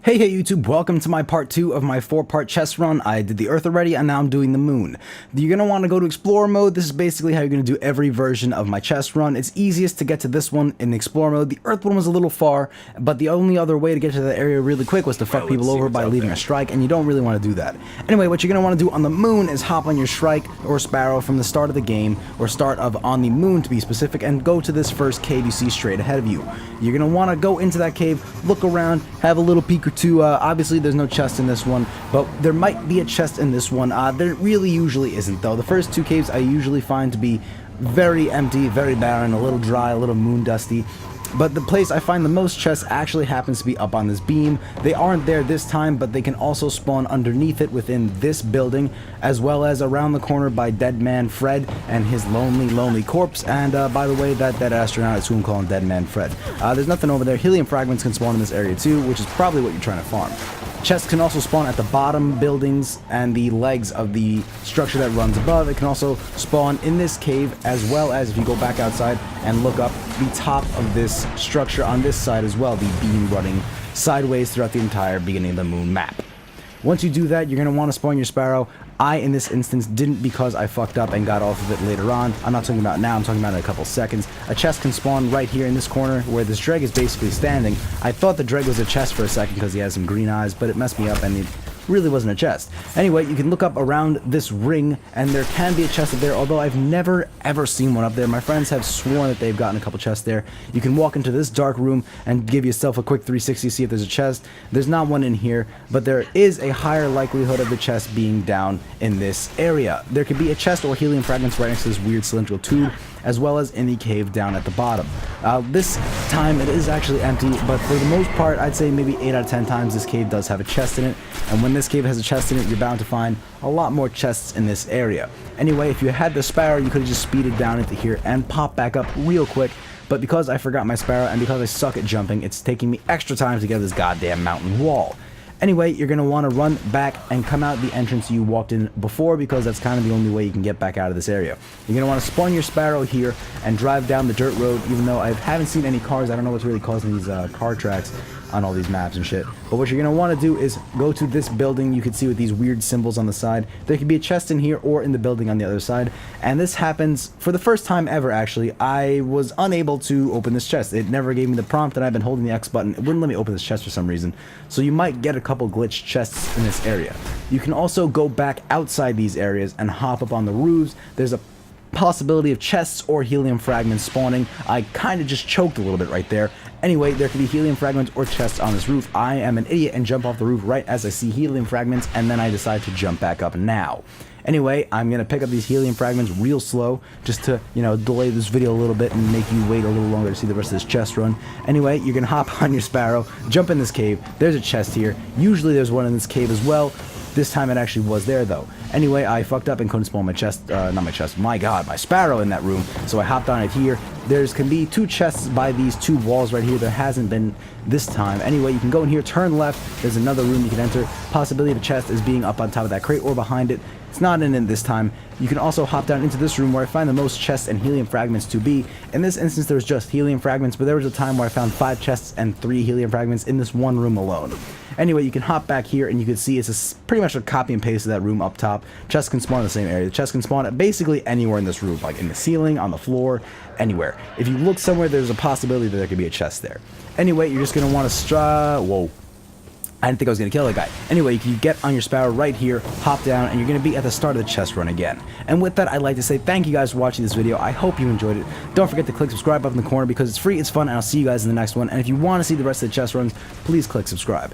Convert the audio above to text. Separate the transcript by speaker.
Speaker 1: Hey YouTube, welcome to my part 2 of my 4-part chest run. I did the Earth already and now I'm doing the Moon. You're going to want to go to Explorer mode. This is basically how you're going to do every version of my chest run. It's easiest to get to this one in Explorer mode. The Earth one was a little far, but the only other way to get to that area really quick was to fuck people over by leaving a strike, and you don't really want to do that. Anyway, what you're going to want to do on the Moon is hop on your Shrike or Sparrow from the start of the game, or start of on the Moon to be specific, and go to this first cave you see straight ahead of you. You're going to want to go into that cave, look around, have a little peek or two. Obviously there's no chest in this one, but there might be a chest in this one. There really usually isn't though. The first two caves I usually find to be very empty, very barren, a little dry, a little moon dusty. But the place I find the most chests actually happens to be up on this beam. They aren't there this time, but they can also spawn underneath it within this building, as well as around the corner by Dead Man Fred and his lonely corpse. And by the way, that dead astronaut is who I'm calling Dead Man Fred. There's nothing over there. Helium fragments can spawn in this area too, which is probably what you're trying to farm. Chests can also spawn at the bottom buildings and the legs of the structure that runs above. It can also spawn in this cave, as well as if you go back outside and look up the top of this structure on this side as well, the beam running sideways throughout the entire beginning of the Moon map. Once you do that, you're going to want to spawn your Sparrow. I, in this instance, didn't because I fucked up and got off of it later on. I'm not talking about now, I'm talking about in a couple seconds. A chest can spawn right here in this corner where this Dreg is basically standing. I thought the Dreg was a chest for a second because he has some green eyes, but it messed me up and it really wasn't a chest. Anyway, you can look up around this ring and there can be a chest up there, although I've never ever seen one up there. My friends have sworn that they've gotten a couple chests there. You can walk into this dark room and give yourself a quick 360, see if there's a chest. There's not one in here, but there is a higher likelihood of the chest being down in this area. There could be a chest or helium fragments right next to this weird cylindrical tube, as well as in the cave down at the bottom. This time it is actually empty, but for the most part, I'd say maybe 8 out of 10 times this cave does have a chest in it, and when this cave has a chest in it, you're bound to find a lot more chests in this area. Anyway, if you had the Sparrow, you could have just speeded down into here and pop back up real quick, but because I forgot my Sparrow and because I suck at jumping, it's taking me extra time to get this goddamn mountain wall. Anyway, you're going to want to run back and come out the entrance you walked in before, because that's kind of the only way you can get back out of this area. You're going to want to spawn your Sparrow here and drive down the dirt road, even though I haven't seen any cars. I don't know what's really causing these car tracks on all these maps and shit. But what you're going to want to do is go to this building you can see with these weird symbols on the side. There could be a chest in here or in the building on the other side. And this happens for the first time ever, actually. I was unable to open this chest. It never gave me the prompt, and I've been holding the X button. It wouldn't let me open this chest for some reason. So you might get a couple glitched chests in this area. You can also go back outside these areas and hop up on the roofs. There's a possibility of chests or helium fragments spawning. I kind of just choked a little bit right there. Anyway, there could be helium fragments or chests on this roof. I am an idiot and jump off the roof right as I see helium fragments, and then I decide to jump back up now. Anyway, I'm going to pick up these helium fragments real slow, just to, delay this video a little bit and make you wait a little longer to see the rest of this chest run. Anyway, you're going to hop on your Sparrow, jump in this cave. There's a chest here. Usually there's one in this cave as well. This time it actually was there though. Anyway, I fucked up and couldn't spawn my chest, my god, my Sparrow in that room, so I hopped on it here. Can be 2 chests by these 2 walls right here. There hasn't been this time. Anyway, you can go in here, turn left, there's another room you can enter. Possibility of a chest is being up on top of that crate or behind it. It's not in it this time. You can also hop down into this room where I find the most chests and helium fragments to be. In this instance, there was just helium fragments, but there was a time where I found 5 chests and 3 helium fragments in this one room alone. Anyway, you can hop back here and you can see it's pretty much a copy and paste of that room up top. Chests can spawn in the same area. The chests can spawn at basically anywhere in this room, like in the ceiling, on the floor, anywhere. If you look somewhere, there's a possibility that there could be a chest there. Anyway, you're just going to want to whoa. I didn't think I was going to kill that guy. Anyway, you can get on your Sparrow right here, hop down, and you're going to be at the start of the chest run again. And with that, I'd like to say thank you guys for watching this video. I hope you enjoyed it. Don't forget to click subscribe up in the corner because it's free, it's fun, and I'll see you guys in the next one. And if you want to see the rest of the chest runs, please click subscribe.